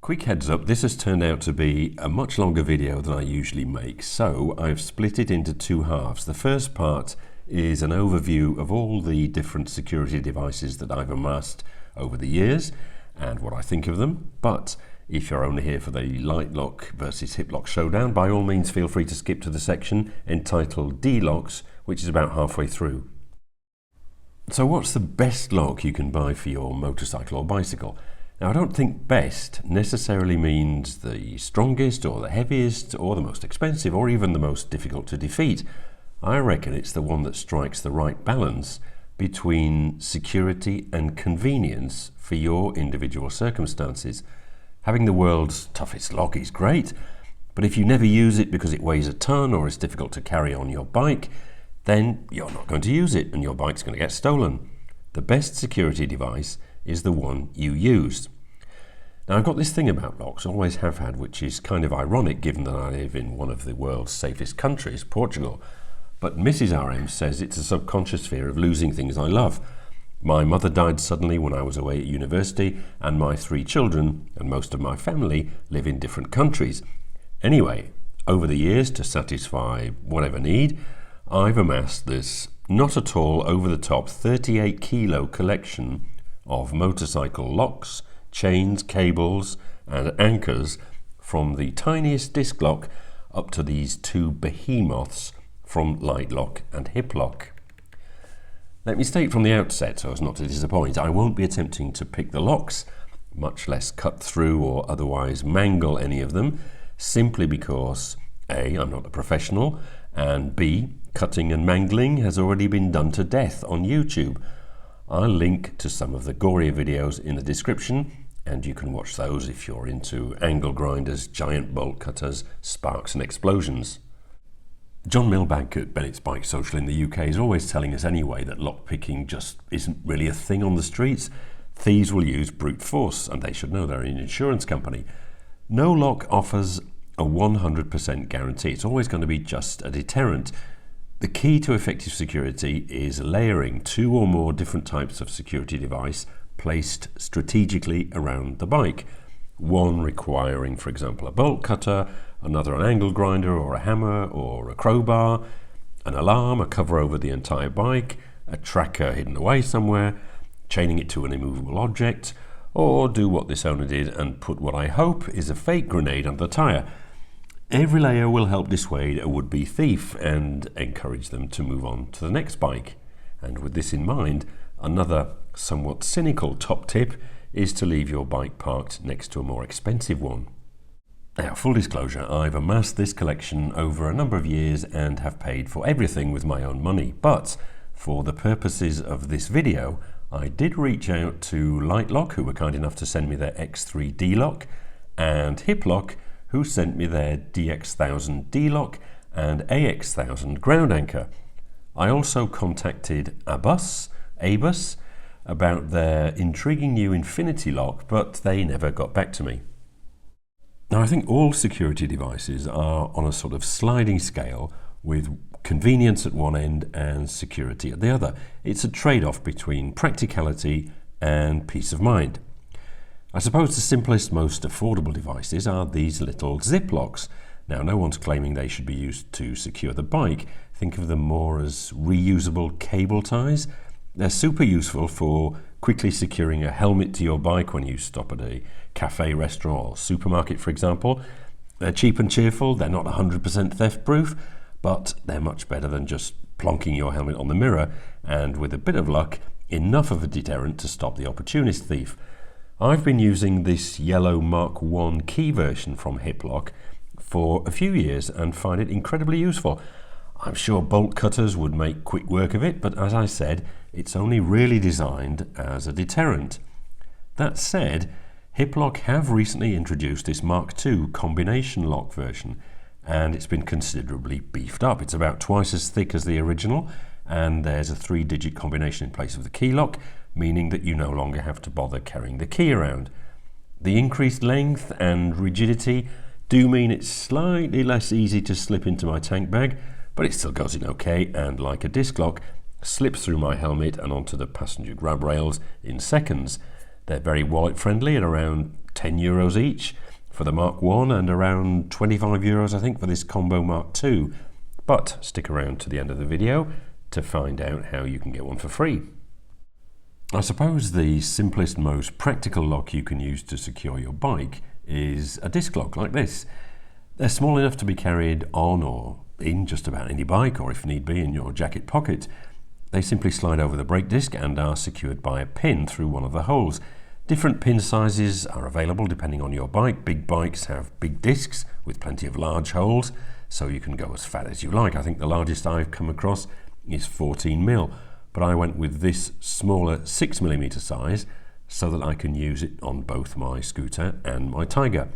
Quick heads up, this has turned out to be a much longer video than I usually make, so I've split it into two halves. The first part is an overview of all the different security devices that I've amassed over the years and what I think of them. But if you're only here for the Litelok versus Hiplok showdown, by all means feel free to skip to the section entitled D-Locks, which is about halfway through. So what's the best lock you can buy for your motorcycle or bicycle? Now, I don't think best necessarily means the strongest or the heaviest or the most expensive or even the most difficult to defeat. I reckon it's the one that strikes the right balance between security and convenience for your individual circumstances. Having the world's toughest lock is great, but if you never use it because it weighs a ton or is difficult to carry on your bike, then you're not going to use it and your bike's going to get stolen. The best security device is the one you used. Now, I've got this thing about locks, always have had, which is kind of ironic given that I live in one of the world's safest countries, Portugal. But Mrs. RM says it's a subconscious fear of losing things I love. My mother died suddenly when I was away at university, and my 3 children and most of my family live in different countries. Anyway, over the years, to satisfy whatever need, I've amassed this not at all over-the-top 38 kilo collection of motorcycle locks, chains, cables and anchors, from the tiniest disc lock up to these 2 behemoths from Litelok and Hiplok. Let me state from the outset, so as not to disappoint, I won't be attempting to pick the locks, much less cut through or otherwise mangle any of them, simply because A, I'm not a professional, and B, cutting and mangling has already been done to death on YouTube. I'll link to some of the gorier videos in the description, and you can watch those if you're into angle grinders, giant bolt cutters, sparks and explosions. John Milbank at Bennettts BIKESOCIAL in the UK is always telling us anyway that lockpicking just isn't really a thing on the streets. Thieves will use brute force, and they should know they're an insurance company. No lock offers a 100% guarantee. It's always going to be just a deterrent. The key to effective security is layering 2 or more different types of security device placed strategically around the bike. One requiring, for example, a bolt cutter, another an angle grinder or a hammer or a crowbar, an alarm, a cover over the entire bike, a tracker hidden away somewhere, chaining it to an immovable object, or do what this owner did and put what I hope is a fake grenade under the tyre. Every layer will help dissuade a would-be thief and encourage them to move on to the next bike. And with this in mind, another somewhat cynical top tip is to leave your bike parked next to a more expensive one. Now, full disclosure, I've amassed this collection over a number of years and have paid for everything with my own money. But for the purposes of this video, I did reach out to Litelok, who were kind enough to send me their X3 D-Lock, and Hiplok, who sent me their DX1000 D-Lock and AX1000 ground anchor. I also contacted Abus about their intriguing new Infinity lock, but they never got back to me. Now, I think all security devices are on a sort of sliding scale with convenience at one end and security at the other. It's a trade-off between practicality and peace of mind. I suppose the simplest, most affordable devices are these little zip locks. Now, no one's claiming they should be used to secure the bike. Think of them more as reusable cable ties. They're super useful for quickly securing a helmet to your bike when you stop at a cafe, restaurant or supermarket, for example. They're cheap and cheerful, they're not 100% theft proof, but they're much better than just plonking your helmet on the mirror, and with a bit of luck, enough of a deterrent to stop the opportunist thief. I've been using this yellow Mark I key version from Hiplok for a few years and find it incredibly useful. I'm sure bolt cutters would make quick work of it, but as I said, it's only really designed as a deterrent. That said, Hiplok have recently introduced this Mark II combination lock version, and it's been considerably beefed up. It's about twice as thick as the original, and there's a 3-digit combination in place of the key lock, meaning that you no longer have to bother carrying the key around. The increased length and rigidity do mean it's slightly less easy to slip into my tank bag, but it still goes in okay, and like a disc lock, slips through my helmet and onto the passenger grab rails in seconds. They're very wallet friendly at around €10 each for the Mark 1 and around €25 I think for this Combo Mark 2. But stick around to the end of the video to find out how you can get one for free. I suppose the simplest, most practical lock you can use to secure your bike is a disc lock like this. They're small enough to be carried on or in just about any bike, or if need be in your jacket pocket. They simply slide over the brake disc and are secured by a pin through one of the holes. Different pin sizes are available depending on your bike. Big bikes have big discs with plenty of large holes, so you can go as fat as you like. I think the largest I've come across is 14mm, but I went with this smaller 6mm size so that I can use it on both my scooter and my Tiger.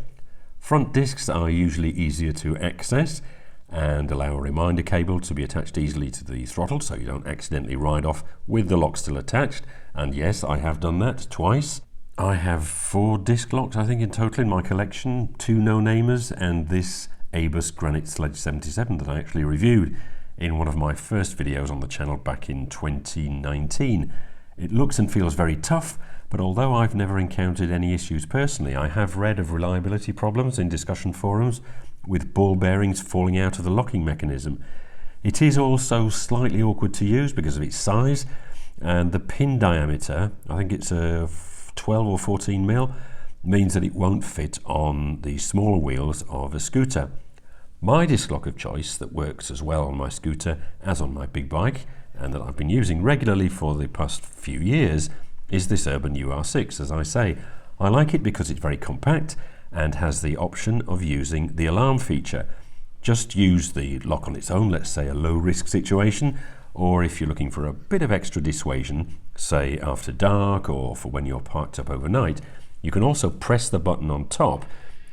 Front discs are usually easier to access and allow a reminder cable to be attached easily to the throttle so you don't accidentally ride off with the lock still attached. And yes, I have done that twice. I have 4 disc locks I think in total in my collection, 2 no-namers and this Abus Granite Sledge 77 that I actually reviewed in one of my first videos on the channel back in 2019. It looks and feels very tough, but although I've never encountered any issues personally, I have read of reliability problems in discussion forums with ball bearings falling out of the locking mechanism. It is also slightly awkward to use because of its size, and the pin diameter, I think it's a 12 or 14mm, means that it won't fit on the smaller wheels of a scooter. My disc lock of choice that works as well on my scooter as on my big bike, and that I've been using regularly for the past few years, is this Urbane UR6. As I say, I like it because it's very compact and has the option of using the alarm feature. Just use the lock on its own, let's say a low risk situation, or if you're looking for a bit of extra dissuasion, say after dark or for when you're parked up overnight, you can also press the button on top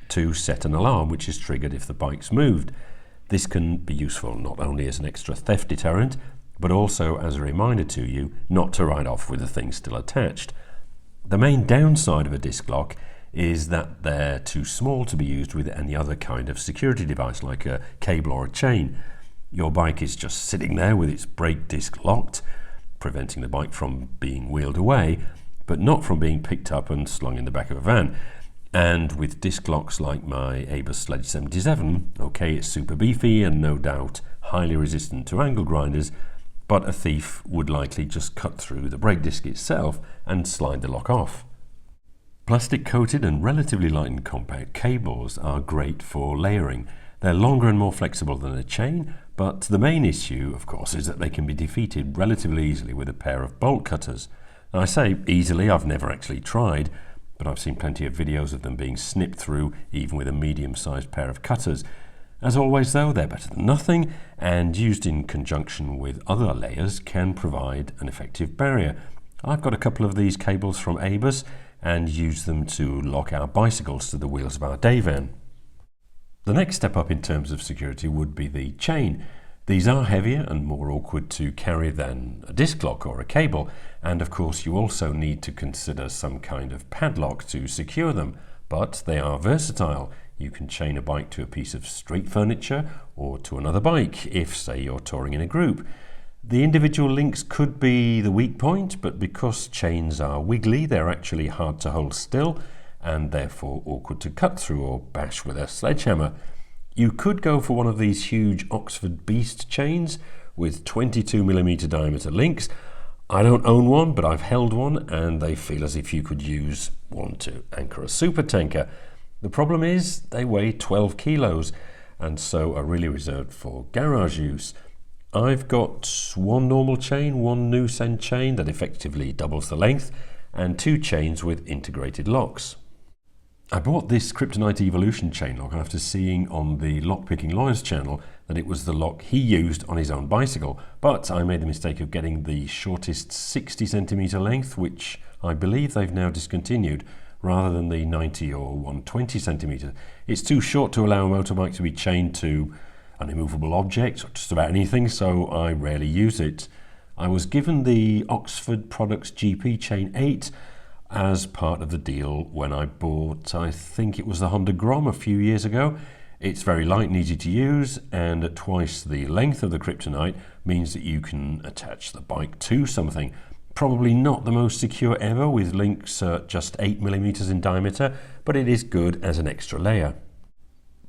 to set an alarm which is triggered if the bike's moved. This can be useful not only as an extra theft deterrent, but also as a reminder to you not to ride off with the thing still attached. The main downside of a disc lock is that they're too small to be used with any other kind of security device like a cable or a chain. Your bike is just sitting there with its brake disc locked, preventing the bike from being wheeled away, but not from being picked up and slung in the back of a van. And with disc locks like my Abus Sledge 77, okay, it's super beefy and no doubt highly resistant to angle grinders, but a thief would likely just cut through the brake disc itself and slide the lock off. Plastic coated and relatively light and compact cables are great for layering. They're longer and more flexible than a chain, but the main issue, of course, is that they can be defeated relatively easily with a pair of bolt cutters. Now, I say easily, I've never actually tried, but I've seen plenty of videos of them being snipped through even with a medium-sized pair of cutters. As always though, they're better than nothing, and used in conjunction with other layers can provide an effective barrier. I've got a couple of these cables from Abus and use them to lock our bicycles to the wheels of our day van. The next step up in terms of security would be the chain. These are heavier and more awkward to carry than a disc lock or a cable, and of course you also need to consider some kind of padlock to secure them, but they are versatile. You can chain a bike to a piece of street furniture or to another bike if, say, you're touring in a group. The individual links could be the weak point, but because chains are wiggly, they're actually hard to hold still and therefore awkward to cut through or bash with a sledgehammer. You could go for one of these huge Oxford Beast chains with 22mm diameter links. I don't own one, but I've held one and they feel as if you could use one to anchor a super tanker. The problem is they weigh 12 kilos and so are really reserved for garage use. I've got one normal chain, one noose end chain that effectively doubles the length, and 2 chains with integrated locks. I bought this Kryptonite Evolution chain lock after seeing on the Lockpicking Lawyers channel that it was the lock he used on his own bicycle, but I made the mistake of getting the shortest 60cm length, which I believe they've now discontinued, rather than the 90 or 120cm. It's too short to allow a motorbike to be chained to an immovable object or just about anything, so I rarely use it. I was given the Oxford Products GP Chain 8 as part of the deal when I bought, I think it was the Honda Grom a few years ago. It's very light and easy to use, and at twice the length of the Kryptonite means that you can attach the bike to something. Probably not the most secure ever, with links just 8mm in diameter, but it is good as an extra layer.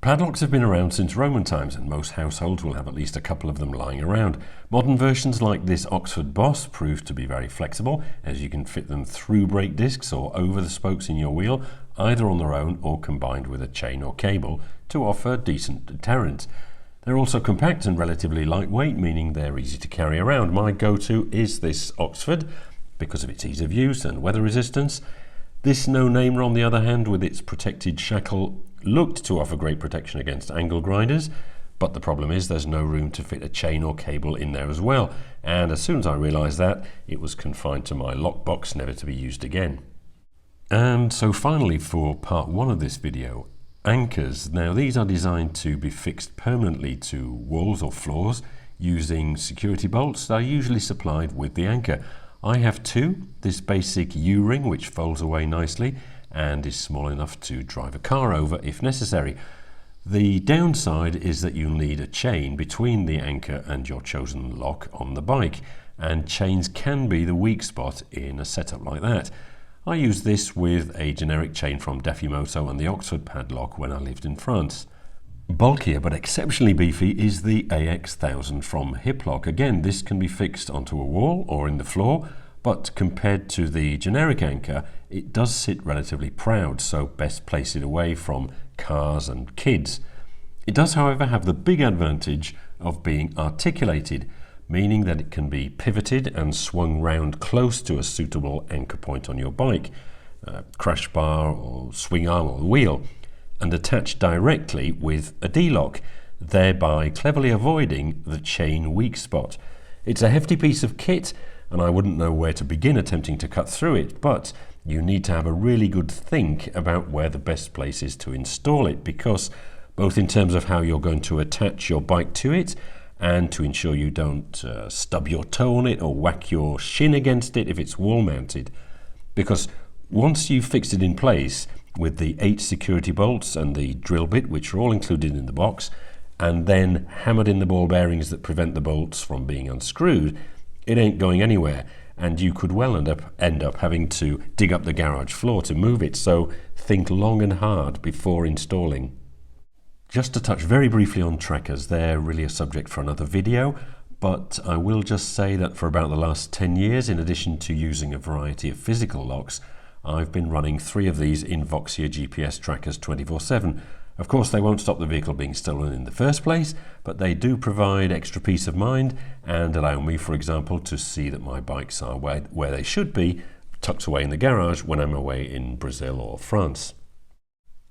Padlocks have been around since Roman times, and most households will have at least a couple of them lying around. Modern versions like this Oxford Boss prove to be very flexible, as you can fit them through brake discs or over the spokes in your wheel, either on their own or combined with a chain or cable, to offer decent deterrent. They're also compact and relatively lightweight, meaning they're easy to carry around. My go-to is this Oxford, because of its ease of use and weather resistance. This no-namer, on the other hand, with its protected shackle, looked to offer great protection against angle grinders, but the problem is there's no room to fit a chain or cable in there as well, and as soon as I realised that, it was confined to my lockbox, never to be used again. And so finally, for part one of this video, anchors. Now these are designed to be fixed permanently to walls or floors using security bolts that are usually supplied with the anchor. I have two, this basic U-ring which folds away nicely and is small enough to drive a car over if necessary. The downside is that you'll need a chain between the anchor and your chosen lock on the bike, and chains can be the weak spot in a setup like that. I used this with a generic chain from Defimoto and the Oxford padlock when I lived in France. Bulkier but exceptionally beefy is the AX1000 from Hiplok. Again, this can be fixed onto a wall or in the floor, but compared to the generic anchor, it does sit relatively proud, so best place it away from cars and kids. It does, however, have the big advantage of being articulated, meaning that it can be pivoted and swung round close to a suitable anchor point on your bike, crash bar or swing arm or wheel, and attached directly with a D-lock, thereby cleverly avoiding the chain weak spot. It's a hefty piece of kit, and I wouldn't know where to begin attempting to cut through it, but you need to have a really good think about where the best place is to install it, because both in terms of how you're going to attach your bike to it and to ensure you don't stub your toe on it or whack your shin against it if it's wall mounted. Because once you've fixed it in place with the 8 security bolts and the drill bit, which are all included in the box, and then hammered in the ball bearings that prevent the bolts from being unscrewed, it ain't going anywhere, and you could well end up having to dig up the garage floor to move it, so think long and hard before installing. Just to touch very briefly on trackers, they're really a subject for another video, but I will just say that for about the last 10 years, in addition to using a variety of physical locks, I've been running 3 of these Invoxia GPS trackers 24/7. Of course, they won't stop the vehicle being stolen in the first place, but they do provide extra peace of mind and allow me, for example, to see that my bikes are where they should be, tucked away in the garage when I'm away in Brazil or France.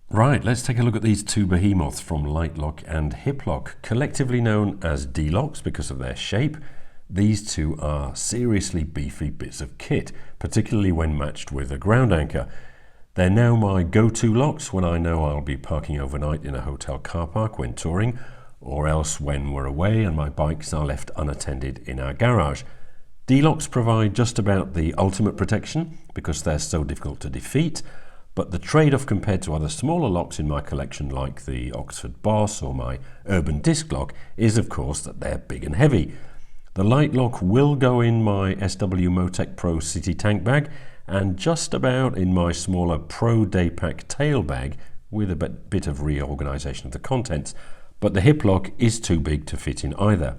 Right, let's take a look at these 2 behemoths from Litelok and Hiplok, collectively known as D-locks because of their shape. These 2 are seriously beefy bits of kit, particularly when matched with a ground anchor. They're now my go-to locks when I know I'll be parking overnight in a hotel car park when touring, or else when we're away and my bikes are left unattended in our garage. D-locks provide just about the ultimate protection because they're so difficult to defeat, but the trade-off compared to other smaller locks in my collection like the Oxford Boss or my Urbane disc lock is of course that they're big and heavy. The Litelok will go in my SW Motec Pro City Tank bag and just about in my smaller Pro Daypack tail bag with a bit of reorganisation of the contents, but the Hiplok is too big to fit in either.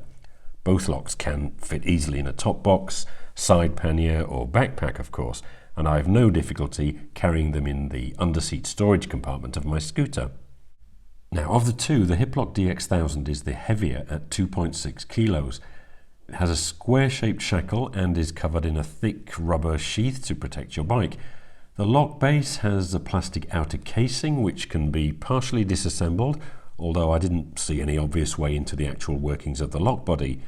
Both locks can fit easily in a top box, side pannier or backpack of course, and I have no difficulty carrying them in the underseat storage compartment of my scooter. Now of the 2, the Hiplok DX1000 is the heavier at 2.6 kilos. It has a square-shaped shackle and is covered in a thick rubber sheath to protect your bike. The lock base has a plastic outer casing which can be partially disassembled, although I didn't see any obvious way into the actual workings of the lock body.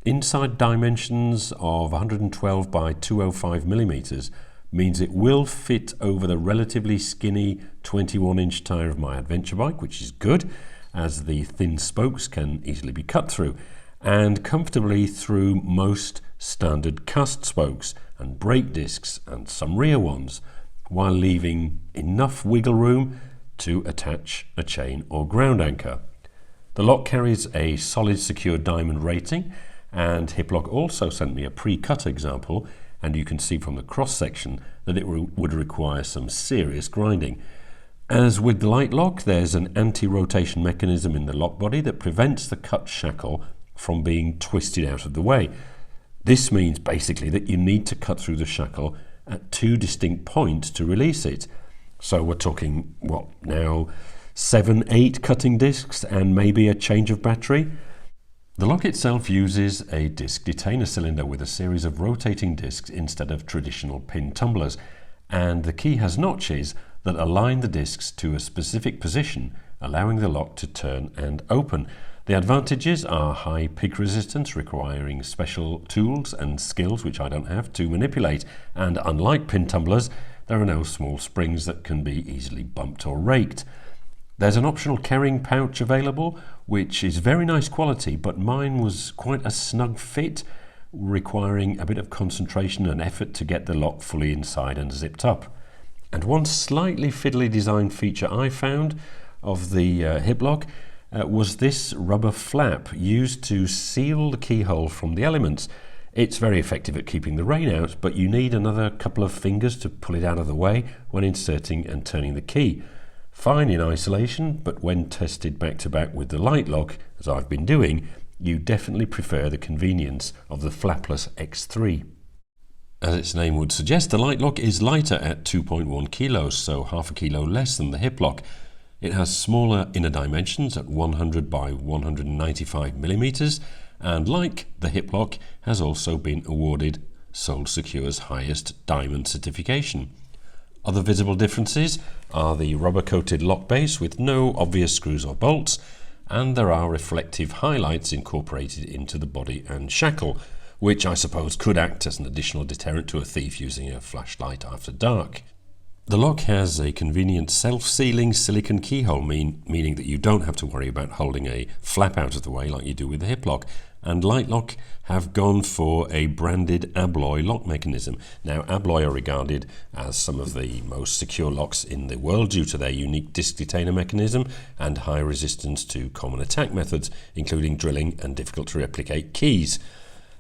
Inside dimensions of 112 by 205 millimeters means it will fit over the relatively skinny 21-inch tyre of my adventure bike, which is good, as the thin spokes can easily be cut through, and comfortably through most standard cast spokes and brake discs and some rear ones, while leaving enough wiggle room to attach a chain or ground anchor. The lock carries a solid secure diamond rating, and Hiplok also sent me a pre-cut example, and you can see from the cross section that it would require some serious grinding. As with the Litelok, there's an anti-rotation mechanism in the lock body that prevents the cut shackle from being twisted out of the way. This means basically that you need to cut through the shackle at two distinct points to release it. So we're talking, what now, 7-8 cutting discs and maybe a change of battery. The lock itself uses a disc detainer cylinder with a series of rotating discs instead of traditional pin tumblers, and the key has notches that align the discs to a specific position, allowing the lock to turn and open. The advantages are high peak resistance, requiring special tools and skills which I don't have to manipulate, and unlike pin tumblers, there are no small springs that can be easily bumped or raked. There's an optional carrying pouch available, which is very nice quality, but mine was quite a snug fit, requiring a bit of concentration and effort to get the lock fully inside and zipped up. And one slightly fiddly design feature I found of the Hiplok was this rubber flap used to seal the keyhole from the elements. It's very effective at keeping the rain out, but you need another couple of fingers to pull it out of the way when inserting and turning the key. Fine in isolation, but when tested back to back with the Litelok, as I've been doing, you definitely prefer the convenience of the flapless X3. As its name would suggest, the Litelok is lighter at 2.1 kilos, so half a kilo less than the Hiplok. It has smaller inner dimensions at 100 by 195 millimeters, and like the Hiplok, has also been awarded Sole Secure's highest diamond certification. Other visible differences are the rubber-coated lock base with no obvious screws or bolts, and there are reflective highlights incorporated into the body and shackle, which I suppose could act as an additional deterrent to a thief using a flashlight after dark. The lock has a convenient self-sealing silicone keyhole, meaning that you don't have to worry about holding a flap out of the way like you do with the Hiplok, and Litelok have gone for a branded abloy lock mechanism. Now, abloy are regarded as some of the most secure locks in the world due to their unique disc detainer mechanism and high resistance to common attack methods, including drilling and difficult to replicate keys.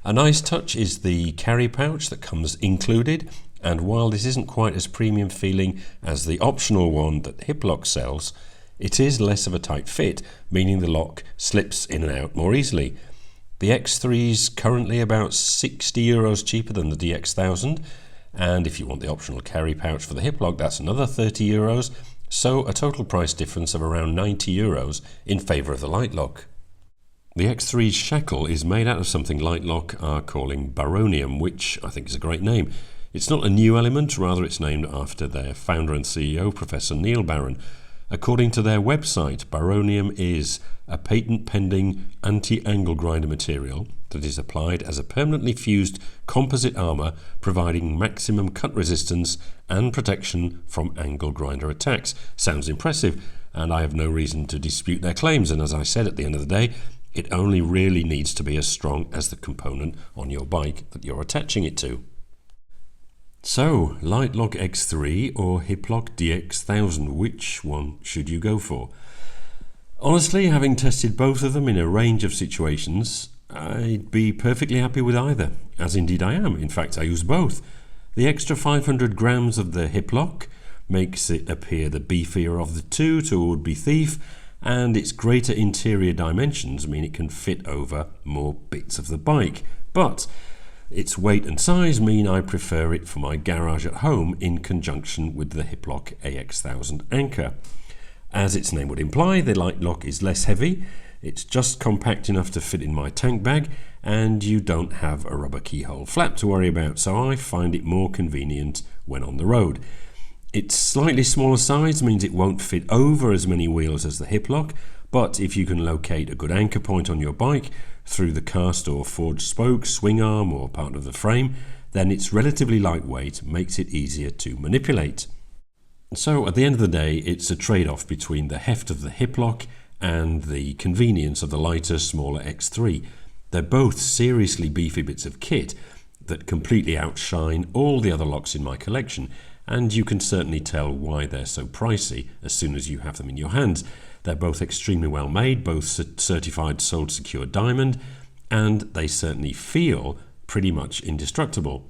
A nice touch is the carry pouch that comes included, and while this isn't quite as premium feeling as the optional one that Hiplok sells, it is less of a tight fit, meaning the lock slips in and out more easily. The X3 is currently about €60 cheaper than the DX1000, and if you want the optional carry pouch for the Hiplok, that's another €30, so a total price difference of around €90 in favour of the Litelok. The X3's shackle is made out of something Litelok are calling baronium, which I think is a great name. It's not a new element, rather it's named after their founder and CEO, Professor Neil Barron. According to their website, baronium is a patent-pending anti-angle grinder material that is applied as a permanently fused composite armour, providing maximum cut resistance and protection from angle grinder attacks. Sounds impressive, and I have no reason to dispute their claims, and as I said, at the end of the day, it only really needs to be as strong as the component on your bike that you're attaching it to. So, Litelok X3 or Hiplok DX1000, which one should you go for? Honestly, having tested both of them in a range of situations, I'd be perfectly happy with either, as indeed I am. In fact, I use both. The extra 500 grams of the Hiplok makes it appear the beefier of the two to a would-be thief, and its greater interior dimensions mean it can fit over more bits of the bike. But its weight and size mean I prefer it for my garage at home in conjunction with the Hiplok AX1000 anchor. As its name would imply, the Litelok is less heavy, it's just compact enough to fit in my tank bag, and you don't have a rubber keyhole flap to worry about, so I find it more convenient when on the road. Its slightly smaller size means it won't fit over as many wheels as the Hiplok, but if you can locate a good anchor point on your bike through the cast or forged spoke, swing arm or part of the frame, then its relatively lightweight makes it easier to manipulate. So at the end of the day, it's a trade-off between the heft of the Hiplok and the convenience of the lighter, smaller X3. They're both seriously beefy bits of kit that completely outshine all the other locks in my collection, and you can certainly tell why they're so pricey as soon as you have them in your hands. They're both extremely well made, both certified Sole Secure Diamond, and they certainly feel pretty much indestructible.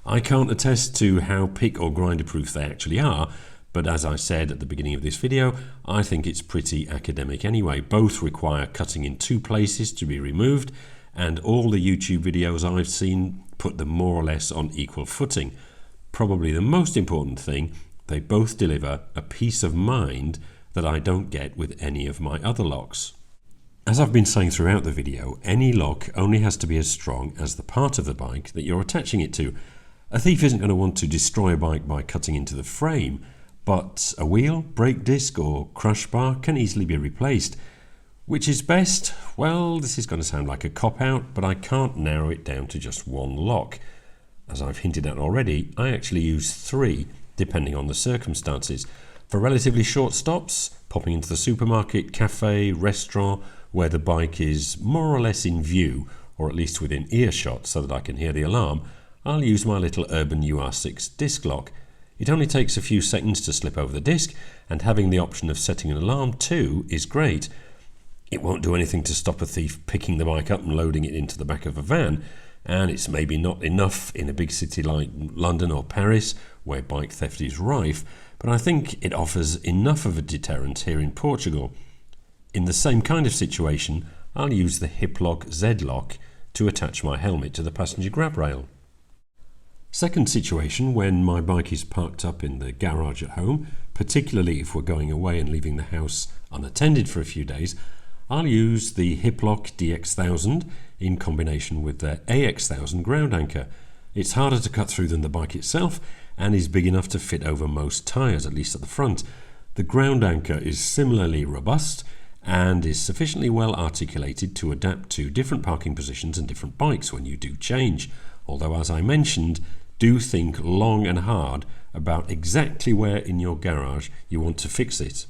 I can't attest to how pick or grinder proof they actually are, but as I said at the beginning of this video, I think it's pretty academic anyway. Both require cutting in two places to be removed, and all the YouTube videos I've seen put them more or less on equal footing. Probably the most important thing, they both deliver a peace of mind that I don't get with any of my other locks. As I've been saying throughout the video, any lock only has to be as strong as the part of the bike that you're attaching it to. A thief isn't going to want to destroy a bike by cutting into the frame, but a wheel, brake disc or crush bar can easily be replaced. Which is best? Well, this is going to sound like a cop-out, but I can't narrow it down to just one lock. As I've hinted at already, I actually use 3, depending on the circumstances. For relatively short stops, popping into the supermarket, cafe, restaurant, where the bike is more or less in view, or at least within earshot so that I can hear the alarm, I'll use my little Urbane UR6 disc lock. It only takes a few seconds to slip over the disc, and having the option of setting an alarm too is great. It won't do anything to stop a thief picking the bike up and loading it into the back of a van, and it's maybe not enough in a big city like London or Paris, where bike theft is rife, but I think it offers enough of a deterrent here in Portugal. In the same kind of situation, I'll use the Hiplok Z-Lock to attach my helmet to the passenger grab rail. Second situation, when my bike is parked up in the garage at home, particularly if we're going away and leaving the house unattended for a few days, I'll use the Hiplok DX1000 in combination with the AX1000 ground anchor. It's harder to cut through than the bike itself and is big enough to fit over most tyres, at least at the front. The ground anchor is similarly robust and is sufficiently well articulated to adapt to different parking positions and different bikes when you do change. Although, as I mentioned, do think long and hard about exactly where in your garage you want to fix it.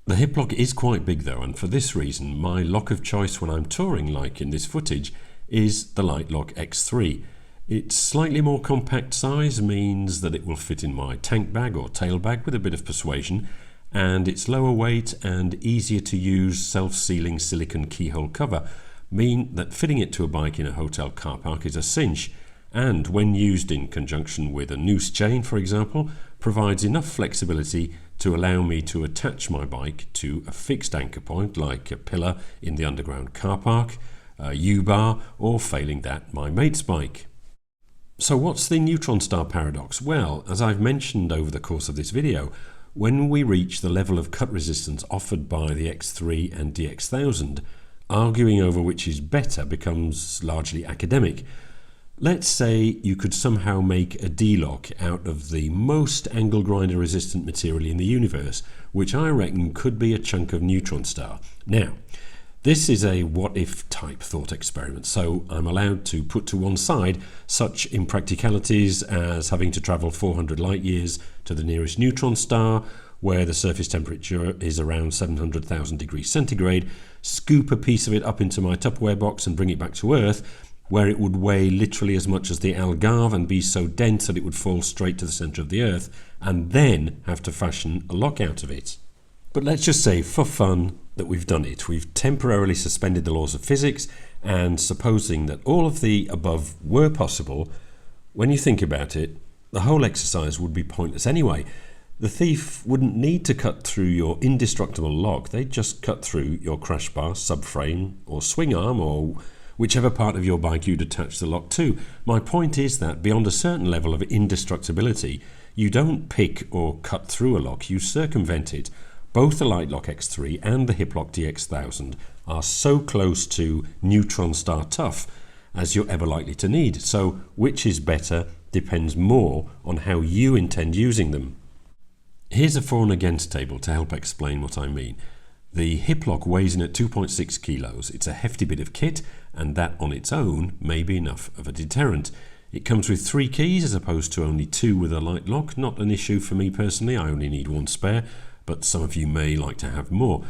The Hiplok is quite big though, and for this reason my lock of choice when I'm touring, like in this footage, is the Litelok X3. Its slightly more compact size means that it will fit in my tank bag or tail bag with a bit of persuasion, and its lower weight and easier to use self-sealing silicone keyhole cover mean that fitting it to a bike in a hotel car park is a cinch, and when used in conjunction with a noose chain, for example, provides enough flexibility to allow me to attach my bike to a fixed anchor point like a pillar in the underground car park, a U-bar, or failing that, my mate's bike. So what's the Neutron-star paradox? Well, as I've mentioned over the course of this video, when we reach the level of cut resistance offered by the X3 and DX1000, arguing over which is better becomes largely academic. Let's say you could somehow make a D-lock out of the most angle grinder resistant material in the universe, which I reckon could be a chunk of Neutron-star. Now, this is a what-if type thought experiment, so I'm allowed to put to one side such impracticalities as having to travel 400 light years to the nearest neutron star, where the surface temperature is around 700,000 degrees centigrade, scoop a piece of it up into my Tupperware box and bring it back to Earth, where it would weigh literally as much as the Algarve and be so dense that it would fall straight to the centre of the Earth, and then have to fashion a lock out of it. But let's just say, for fun, that we've done it. We've temporarily suspended the laws of physics, and supposing that all of the above were possible, when you think about it, the whole exercise would be pointless anyway. The thief wouldn't need to cut through your indestructible lock, they'd just cut through your crash bar, subframe, or swing arm, or whichever part of your bike you'd attach the lock to. My point is that beyond a certain level of indestructibility, you don't pick or cut through a lock, you circumvent it. Both the Litelok X3 and the Hiplok DX1000 are so close to Neutron-star tough as you're ever likely to need, so which is better depends more on how you intend using them. Here's a for and against table to help explain what I mean. The Hiplok weighs in at 2.6 kilos. It's a hefty bit of kit, and that on its own may be enough of a deterrent. It comes with 3 keys as opposed to only 2 with a Litelok. Not an issue for me personally, I only need 1 spare, but some of you may like to have more.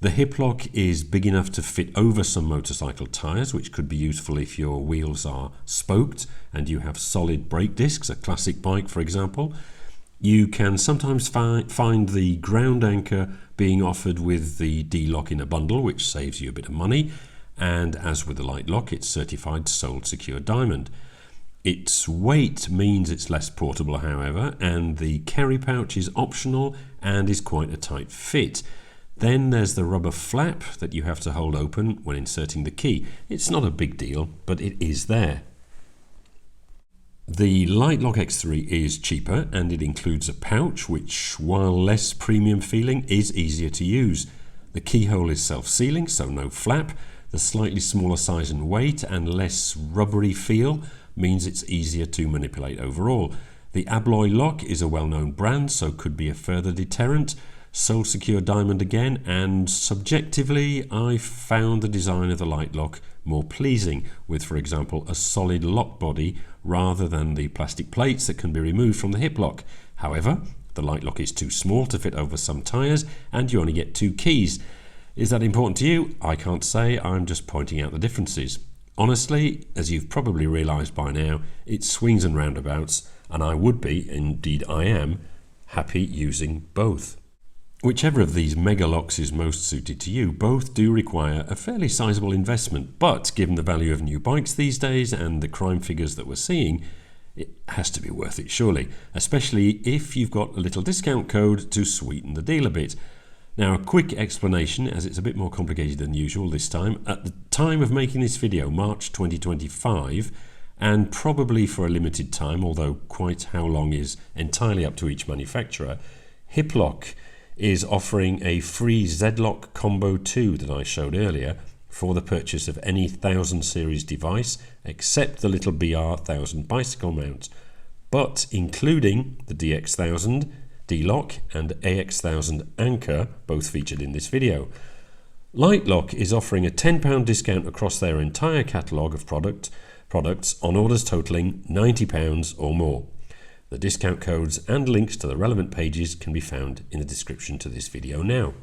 The Hiplok is big enough to fit over some motorcycle tyres, which could be useful if your wheels are spoked and you have solid brake discs, a classic bike for example. You can sometimes find the ground anchor being offered with the D-lock in a bundle, which saves you a bit of money, and as with the Litelok, it's certified Sold Secure Diamond. Its weight means it's less portable, however, and the carry pouch is optional and is quite a tight fit. Then there's the rubber flap that you have to hold open when inserting the key. It's not a big deal, but it is there. The Litelok X3 is cheaper and it includes a pouch which, while less premium feeling, is easier to use. The keyhole is self-sealing, so no flap. The slightly smaller size and weight and less rubbery feel means it's easier to manipulate overall. The Abloy lock is a well-known brand, so could be a further deterrent. Sole secure diamond again, and subjectively I found the design of the Litelok more pleasing, with, for example, a solid lock body rather than the plastic plates that can be removed from the Hiplok. However, the Litelok is too small to fit over some tyres and you only get 2 keys. Is that important to you? I can't say, I'm just pointing out the differences. Honestly, as you've probably realised by now, it swings and roundabouts, and I would be, indeed I am, happy using both. Whichever of these mega locks is most suited to you, both do require a fairly sizable investment, but given the value of new bikes these days and the crime figures that we're seeing, it has to be worth it surely, especially if you've got a little discount code to sweeten the deal a bit. Now, a quick explanation, as it's a bit more complicated than usual this time. At the time of making this video, March 2025, and probably for a limited time, although quite how long is entirely up to each manufacturer, Hiplok is offering a free Z-Lock Combo 2 that I showed earlier for the purchase of any 1000 series device except the little BR1000 bicycle mount, but including the DX1000, D-Lock and AX1000 Anchor, both featured in this video. Litelok is offering a £10 discount across their entire catalogue of products on orders totalling £90 or more. The discount codes and links to the relevant pages can be found in the description to this video now.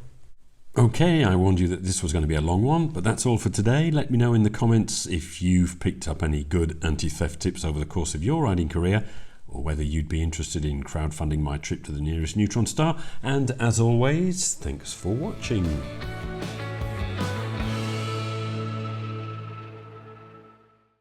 Okay, I warned you that this was going to be a long one, but that's all for today. Let me know in the comments if you've picked up any good anti-theft tips over the course of your riding career, or whether you'd be interested in crowdfunding my trip to the nearest Neutron-star. And as always, thanks for watching.